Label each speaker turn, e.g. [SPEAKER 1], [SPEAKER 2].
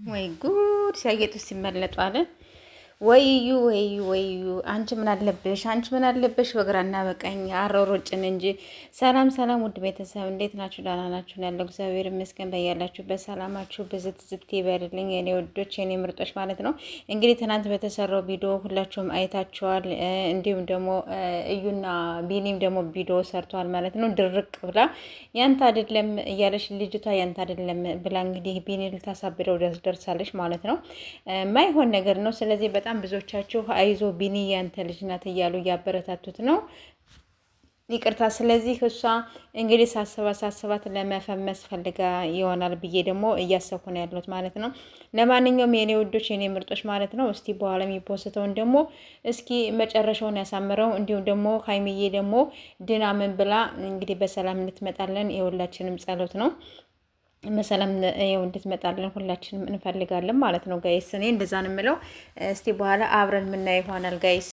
[SPEAKER 1] ወይ ጉድ ሲያጌጡ ሲመለጡ አለ። ወይዩ አንቺ ምን አለብሽ? ምን አለብሽ? በግራና በቀኝ አሮሮጭን እንጂ። ሰላም ሰላም፣ ውድ ቤተሰብ እንዴት ናችሁ? ደህና ናችሁ? ያለው እግዚአብሔር ይመስገን። በያላችሁበት ሰላማችሁ ብዝት ይበልልኝ የኔ ወዶች፣ የኔ ምርጦች ማለት ነው። እንግዲህ ትናንት በተሰራው ቪዲዮ ሁላችሁም አይታችኋል። እንዲሁም ደግሞ እዩና ቢኒም ደግሞ ቪዲዮ ሰርተዋል ማለት ነው። ድርቅ ብላ ያንተ አይደለም እያለች ልጅቷ ያንተ አይደለም ብላ እንግዲህ ቢኒ ልታሳብደው ደርሳለች ማለት ነው። ማይሆን ነገር ነው። ስለዚህ በጣም ብዙዎቻችሁ አይዞ ቢኒ ያንተ ልጅ ናት እያሉ እያበረታቱት ነው። ይቅርታ። ስለዚህ እሷ እንግዲህ ሳስባት ለመፈመስ ፈልጋ ይሆናል ብዬ ደግሞ እያሰብኩ ነው ያለሁት ማለት ነው። ለማንኛውም የኔ ውዶች የኔ ምርጦች ማለት ነው፣ እስቲ በኋላ የሚፖስተውን ደግሞ እስኪ መጨረሻውን ያሳምረው። እንዲሁም ደግሞ ሀይሚዬ ደግሞ ድና ምን ብላ እንግዲህ በሰላም እንድትመጣለን የሁላችንም ጸሎት ነው። በሰላም እንድትመጣለን ሁላችንም እንፈልጋለን ማለት ነው ጋይስ። እኔ እንደዛ ነው የምለው። እስቲ በኋላ አብረን የምናየው ይሆናል ጋይስ።